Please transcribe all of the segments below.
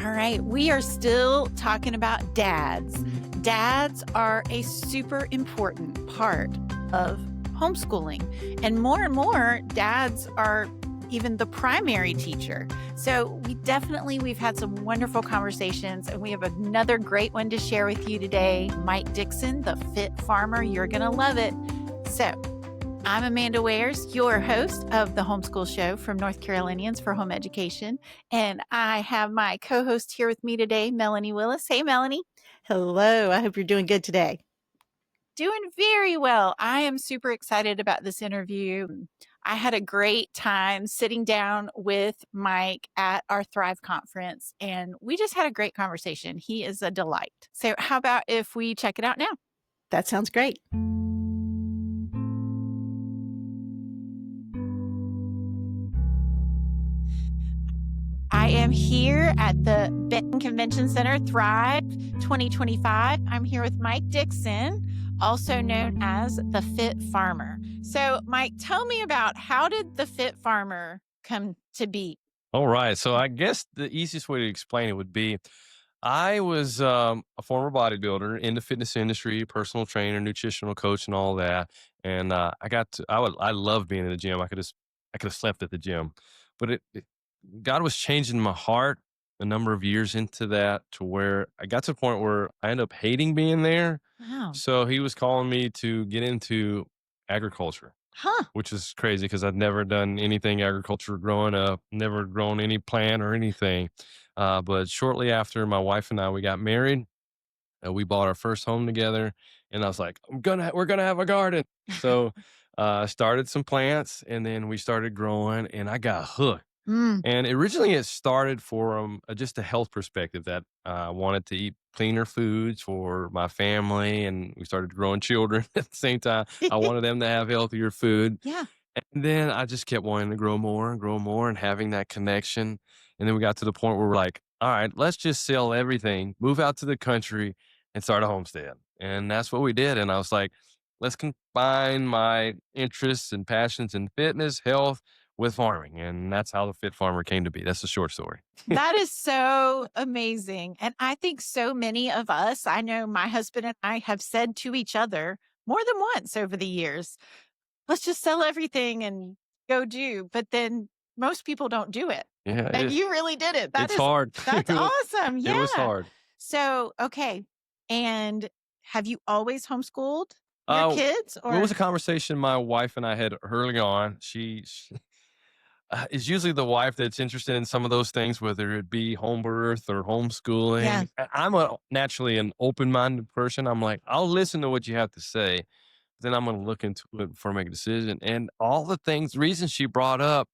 All right, we are still talking about dads. Dads are a super important part of homeschooling. And more, dads are even the primary teacher. So we've had some wonderful conversations, and we have another great one to share with you today. Mike Dickson, the fit farmer. You're going to love it. So I'm Amanda Wares, your host of the Homeschool Show from North Carolinians for Home Education. And I have my co-host here with me today, Melanie Willis. Hey, Melanie. Hello. I hope you're doing good today. Doing very well. I am super excited about this interview. I had a great time sitting down with Mike at our Thrive conference, and we just had a great conversation. He is a delight. So how about if we check it out now? That sounds great. I am here at the Benton Convention Center, Thrive 2025. I'm here with Mike Dickson, also known as the Fit Farmer. So, Mike, tell me about how did the Fit Farmer come to be? All right. So I guess the easiest way to explain it would be I was a former bodybuilder in the fitness industry, personal trainer, nutritional coach, and all that. And I love being in the gym. I could have slept at the gym, but God was changing my heart a number of years into that to where I got to the point where I ended up hating being there. Wow. So he was calling me to get into agriculture. Huh. Which is crazy because I'd never done anything agriculture growing up, never grown any plant or anything. But shortly after my wife and I, we got married, we bought our first home together, and I was like, we're gonna have a garden. So I started some plants, and then we started growing, and I got hooked. And originally it started from just a health perspective that I wanted to eat cleaner foods for my family. And we started growing children at the same time. I wanted them to have healthier food. Yeah. And then I just kept wanting to grow more and grow more and having that connection. And then we got to the point where we're like, all right, let's just sell everything, move out to the country and start a homestead. And that's what we did. And I was like, let's combine my interests and passions in fitness, health, with farming. And that's how the Fit Farmer came to be. That's the short story. That is so amazing. And I think so many of us, I know my husband and I have said to each other more than once over the years, let's just sell everything and go do. But then most people don't do it. Yeah. And you really did it. It's hard. That's awesome. Yeah. It was hard. So, okay. And have you always homeschooled your kids? Or It was a conversation my wife and I had early on. She is usually the wife that's interested in some of those things, whether it be home birth or homeschooling. Yeah. I'm naturally an open-minded person. I'm like, I'll listen to what you have to say, then I'm going to look into it before I make a decision. And all the reasons she brought up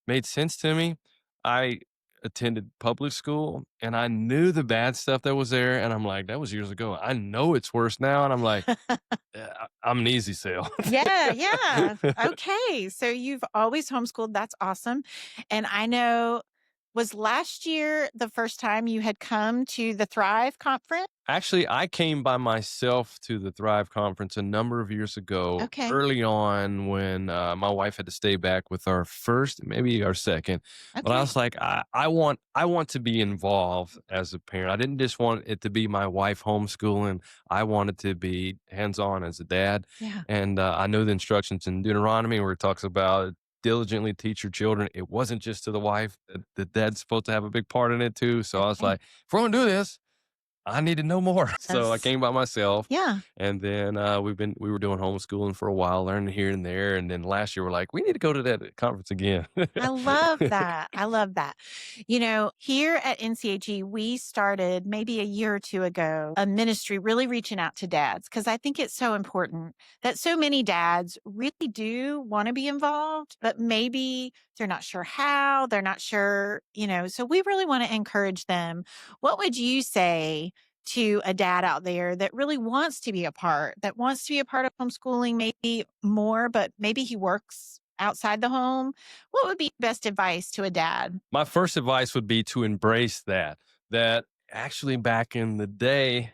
made sense to me. I attended public school and I knew the bad stuff that was there. And I'm like, that was years ago. I know it's worse now. And I'm like, I'm an easy sale. Yeah. Okay. So you've always homeschooled. That's awesome. And I know, was last year the first time you had come to the Thrive conference? Actually, I came by myself to the Thrive conference a number of years ago, Okay. early on when my wife had to stay back with our first, maybe our second. But I Okay. was like, I want to be involved as a parent. I didn't just want it to be my wife homeschooling. I wanted to be hands-on as a dad. Yeah. And I know the instructions in Deuteronomy where it talks about diligently teach your children. It wasn't just to the wife. The dad's supposed to have a big part in it too. So I was Okay. like, if we're going to do this, I need to know more. So I Yes. came by myself. Yeah. And then we were doing homeschooling for a while, learning here and there. And then last year we're like, we need to go to that conference again. I love that. I love that. You know, here at NCAG, we started maybe a year or two ago, a ministry really reaching out to dads because I think it's so important that so many dads really do want to be involved, but maybe they're not sure how, they're not sure, so we really want to encourage them. What would you say to a dad out there that really wants to be a part, of homeschooling, maybe more, but maybe he works outside the home? What would be best advice to a dad? My first advice would be to embrace that actually back in the day,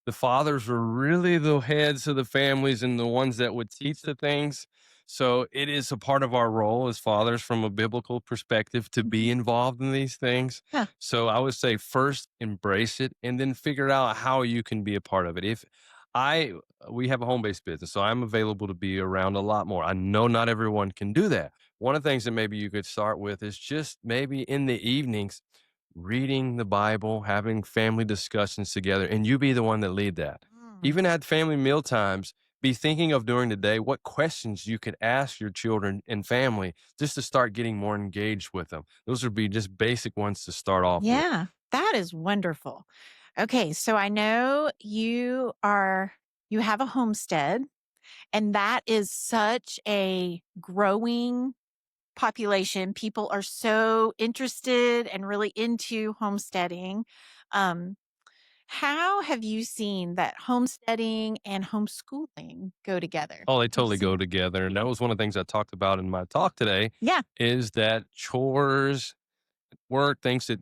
the fathers were really the heads of the families and the ones that would teach the things. So it is a part of our role as fathers from a biblical perspective to be involved in these things. Yeah. So I would say first embrace it and then figure out how you can be a part of it. If I we have a home-based business, so I'm available to be around a lot more. I know not everyone can do that. One of the things that maybe you could start with is just maybe in the evenings reading the Bible, having family discussions together, and you be the one that lead that. Mm. Even at family meal times, be thinking of during the day what questions you could ask your children and family just to start getting more engaged with them. Those would be just basic ones to start off with. Yeah, that is wonderful. Okay, so I know you have a homestead, and that is such a growing population. People are so interested and really into homesteading. Um, how have you seen that homesteading and homeschooling go together? Oh, they Have you totally seen? go together. And that was one of the things I talked about in my talk today Yeah. is that chores, work, things that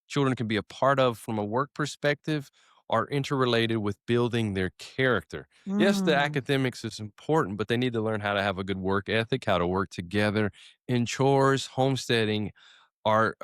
children can be a part of from a work perspective are interrelated with building their character. Yes, the Mm, academics is important, but they need to learn how to have a good work ethic, how to work together in chores, homesteading are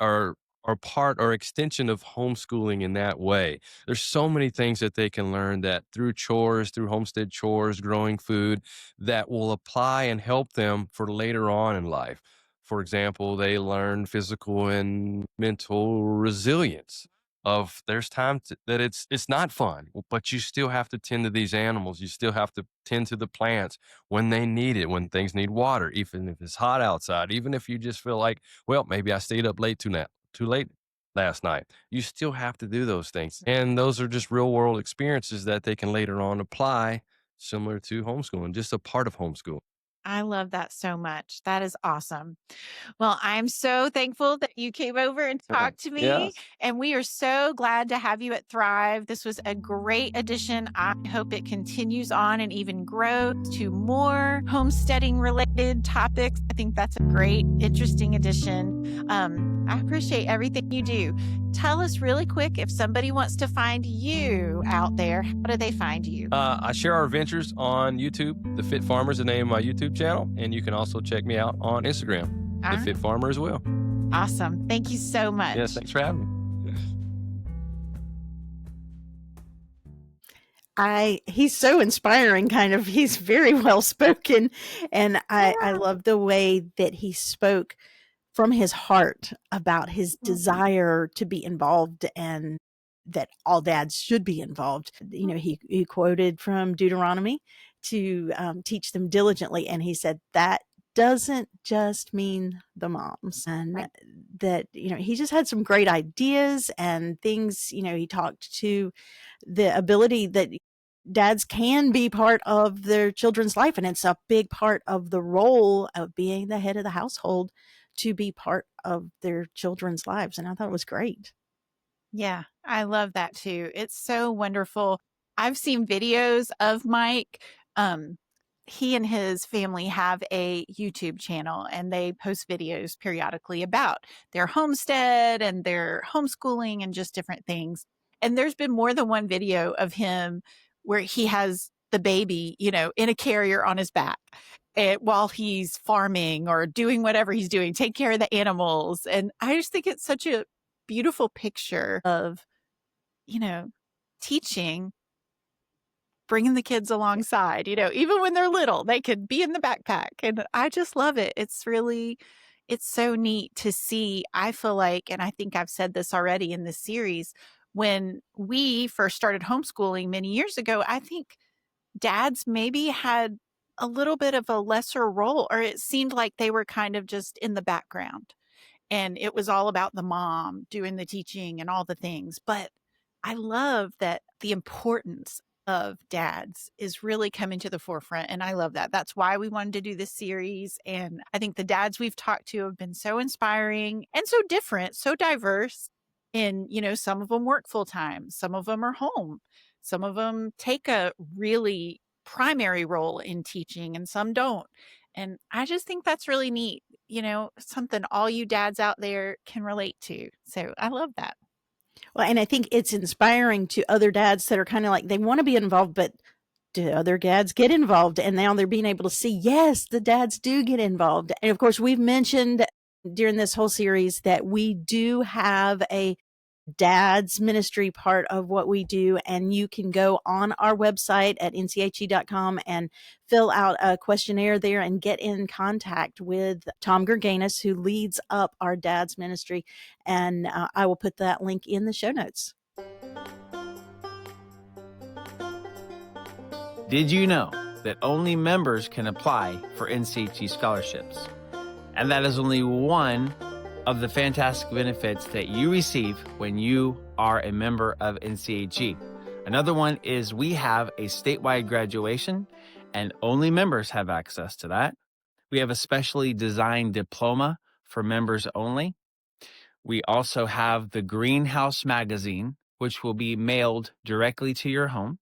are part or extension of homeschooling in that way. There's so many things that they can learn that through chores, through homestead chores, growing food that will apply and help them for later on in life. For example, they learn physical and mental resilience of there's that it's not fun, but you still have to tend to these animals. You still have to tend to the plants when they need it, when things need water, even if it's hot outside, even if you just feel like, well, maybe I stayed up too late last night. You still have to do those things. And those are just real world experiences that they can later on apply similar to homeschooling, just a part of homeschool. I love that so much. That is awesome. Well, I'm so thankful that you came over and talked to me, Yes. and we are so glad to have you at Thrive. This was a great addition. I hope it continues on and even grows to more homesteading related topics. I think that's a great, interesting addition. I appreciate everything you do. Tell us really quick if somebody wants to find you out there, how do they find you? I share our adventures on YouTube. The Fit Farmer is the name of my YouTube channel. And you can also check me out on Instagram, All The right. Fit Farmer as well. Awesome. Thank you so much. Yes, thanks for having me. He's so inspiring, kind of. He's very well spoken, and I Yeah. love the way that he spoke from his heart about his desire to be involved and that all dads should be involved. You know, he quoted from Deuteronomy to teach them diligently, and he said that doesn't just mean the moms, and Right. that, you know, he just had some great ideas and things. You know, he talked to the ability that dads can be part of their children's life, and it's a big part of the role of being the head of the household to be part of their children's lives. And I thought it was great. Yeah, I love that too. It's so wonderful. I've seen videos of Mike. Um, he and his family have a YouTube channel and they post videos periodically about their homestead and their homeschooling and just different things. And there's been more than one video of him where he has the baby, you know, in a carrier on his back while he's farming or doing whatever he's doing, take care of the animals. And I just think it's such a beautiful picture of, you know, teaching, bringing the kids alongside, you know, even when they're little, they could be in the backpack. And I just love it. It's so neat to see. I feel like, and I think I've said this already in this series, when we first started homeschooling many years ago, I think dads maybe had a little bit of a lesser role, or it seemed like they were kind of just in the background and it was all about the mom doing the teaching and all the things. But I love that the importance of dads is really coming to the forefront. And I love that. That's why we wanted to do this series. And I think the dads we've talked to have been so inspiring and so different, so diverse. And, you know, some of them work full time, some of them are home, some of them take a really primary role in teaching, and some don't. And I just think that's really neat, you know, something all you dads out there can relate to. So I love that. Well, and I think it's inspiring to other dads that are kind of like, they want to be involved, but do other dads get involved? And now they're being able to see, yes, the dads do get involved. And of course, we've mentioned during this whole series that we do have a dad's ministry part of what we do. And you can go on our website at nche.com and fill out a questionnaire there and get in contact with Tom Gerganis, who leads up our dad's ministry. And I will put that link in the show notes. Did you know that only members can apply for NCHE scholarships? And that is only one of the fantastic benefits that you receive when you are a member of NCHE. Another one is we have a statewide graduation, and only members have access to that. We have a specially designed diploma for members only. We also have the Greenhouse magazine, which will be mailed directly to your home.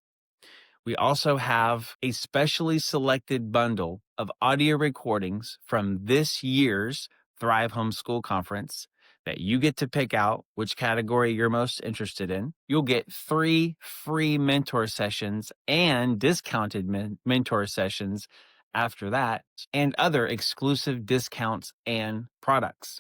We also have a specially selected bundle of audio recordings from this year's Thrive Homeschool Conference that you get to pick out which category you're most interested in. You'll get 3 free mentor sessions and discounted mentor sessions after that, and other exclusive discounts and products.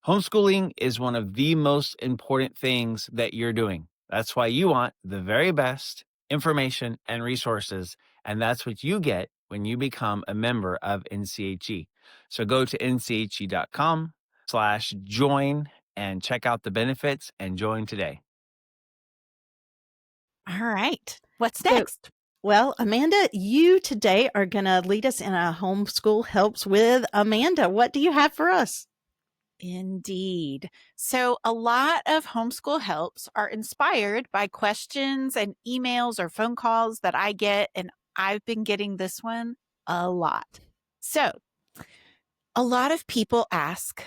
Homeschooling is one of the most important things that you're doing. That's why you want the very best information and resources, and that's what you get when you become a member of NCHE. So go to nche.com/join and check out the benefits and join today. All right. What's next? Well, Amanda, you today are going to lead us in a Homeschool Helps with Amanda. What do you have for us? Indeed. So a lot of Homeschool Helps are inspired by questions and emails or phone calls that I get, and I've been getting this one a lot. So a lot of people ask,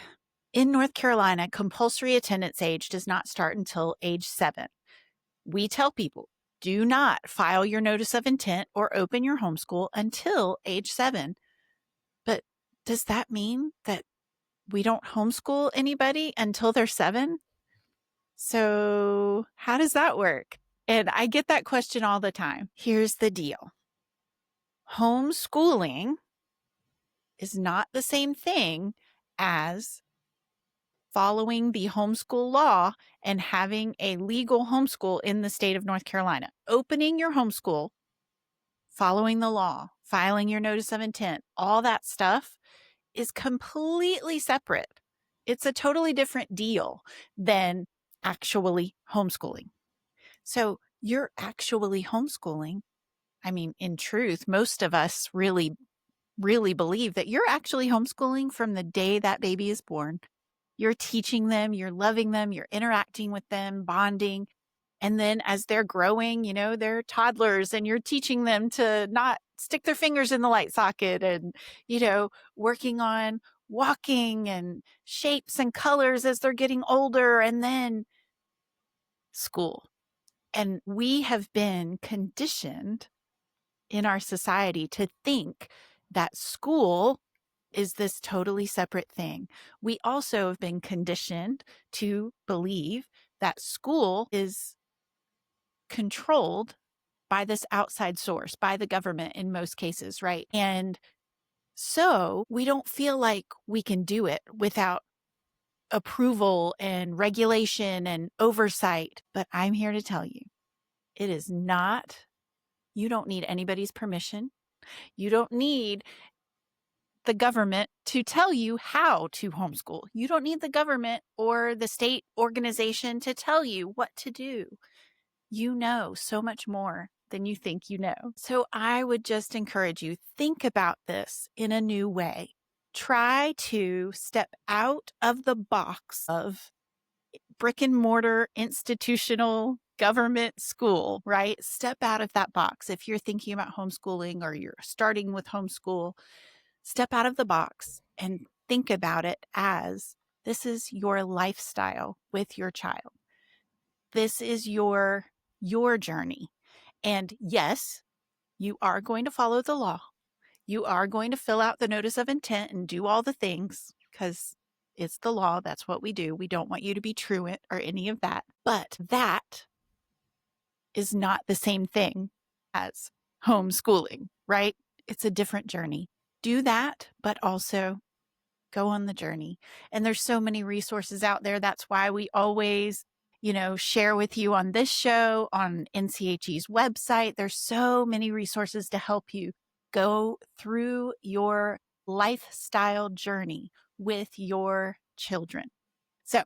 in North Carolina, compulsory attendance age does not start until age 7. We tell people, do not file your notice of intent or open your homeschool until age 7. But does that mean that we don't homeschool anybody until they're 7? So how does that work? And I get that question all the time. Here's the deal. Homeschooling is not the same thing as following the homeschool law and having a legal homeschool in the state of North Carolina. Opening your homeschool, following the law, filing your notice of intent, all that stuff is completely separate. It's a totally different deal than actually homeschooling. So you're actually homeschooling. I mean, in truth, most of us really believe that you're actually homeschooling from the day that baby is born. You're teaching them, you're loving them, you're interacting with them, bonding. And then as they're growing, they're toddlers and you're teaching them to not stick their fingers in the light socket and, working on walking and shapes and colors as they're getting older, and then school. And we have been conditioned in our society to think that school is this totally separate thing. We also have been conditioned to believe that school is controlled by this outside source, by the government in most cases, right? And so we don't feel like we can do it without approval and regulation and oversight. But I'm here to tell you, it is not, you don't need anybody's permission. You don't need the government to tell you how to homeschool. You don't need the government or the state organization to tell you what to do. You know so much more than you think you know. So I would just encourage you, think about this in a new way. Try to step out of the box of brick and mortar institutional government school, right? Step out of that box. If you're thinking about homeschooling or you're starting with homeschool, step out of the box and think about it as this is your lifestyle with your child. This is your journey. And yes, you are going to follow the law. You are going to fill out the notice of intent and do all the things because it's the law. That's what we do. We don't want you to be truant or any of that. But that is not the same thing as homeschooling, right? It's a different journey. Do that, but also go on the journey. And there's so many resources out there. That's why we always, share with you on this show, on NCHE's website. There's so many resources to help you go through your lifestyle journey with your children. So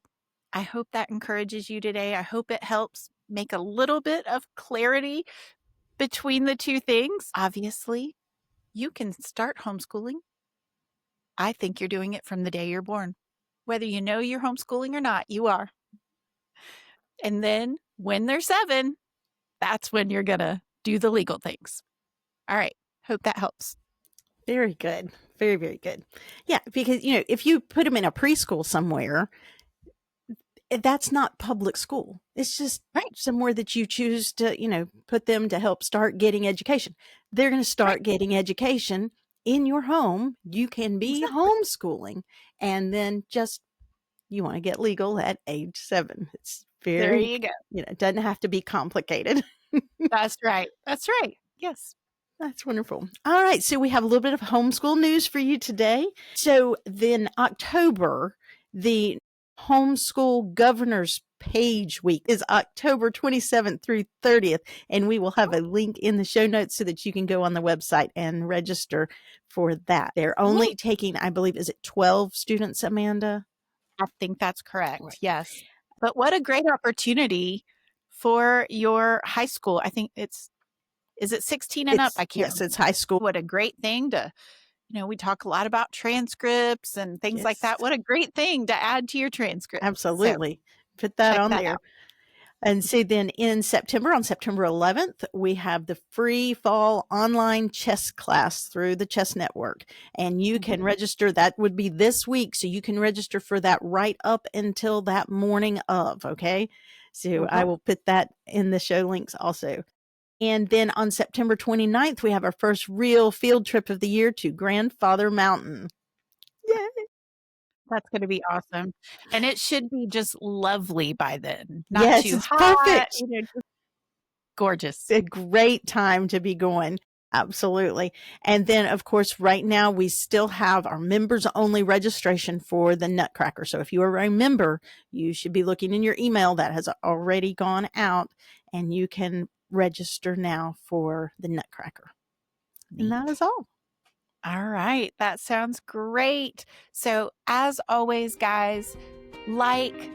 I hope that encourages you today. I hope it helps make a little bit of clarity between the two things. Obviously, you can start homeschooling. I think you're doing it from the day you're born. Whether you know you're homeschooling or not, you are. And then when they're 7, that's when you're going to do the legal things. All right. Hope that helps. Very good. Very, very good. Yeah, because, if you put them in a preschool somewhere, that's not public school. It's just somewhere that you choose to, put them to help start getting education. They're going to start getting education in your home. You can be homeschooling, and then you want to get legal at age 7. It's there you go. It doesn't have to be complicated. That's right. That's right. Yes. That's wonderful. All right. So we have a little bit of homeschool news for you today. So then October, the Homeschool Governor's Page Week is October 27th through 30th. And we will have a link in the show notes so that you can go on the website and register for that. They're only taking, I believe, is it 12 students, Amanda? I think that's correct. Right. Yes. But what a great opportunity for your high school. I think is it 16 and up? I can't. Yes, it's high school. What a great thing to, we talk a lot about transcripts and things like that. What a great thing to add to your transcript. Absolutely. So, put that on there. And so then on September 11th, we have the free fall online chess class through the Chess Network. And you can register. That would be this week. So you can register for that right up until that morning of. Okay. So I will put that in the show links also. And then on September 29th, we have our first real field trip of the year to Grandfather Mountain. Yay! That's going to be awesome. And it should be just lovely by then. Not too hot. Perfect. Just gorgeous. A great time to be going. Absolutely. And then, of course, right now we still have our members only registration for the Nutcracker. So if you are a member, you should be looking in your email. That has already gone out, and you can register now for the Nutcracker. Neat. And that is all. All right. That sounds great. So as always, guys,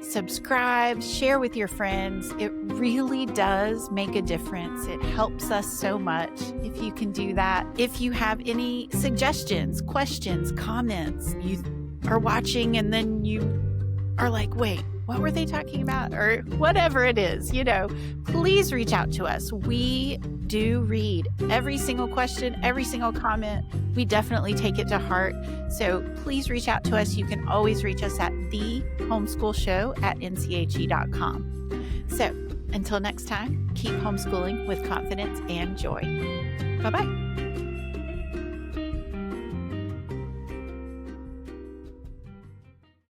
subscribe, share with your friends. It really does make a difference. It helps us so much if you can do that. If you have any suggestions, questions, comments, you are watching and then you are like, wait, what were they talking about? Or whatever it is, please reach out to us. We do read every single question, every single comment. We definitely take it to heart. So please reach out to us. You can always reach us at thehomeschoolshow@nche.com. So until next time, keep homeschooling with confidence and joy. Bye-bye.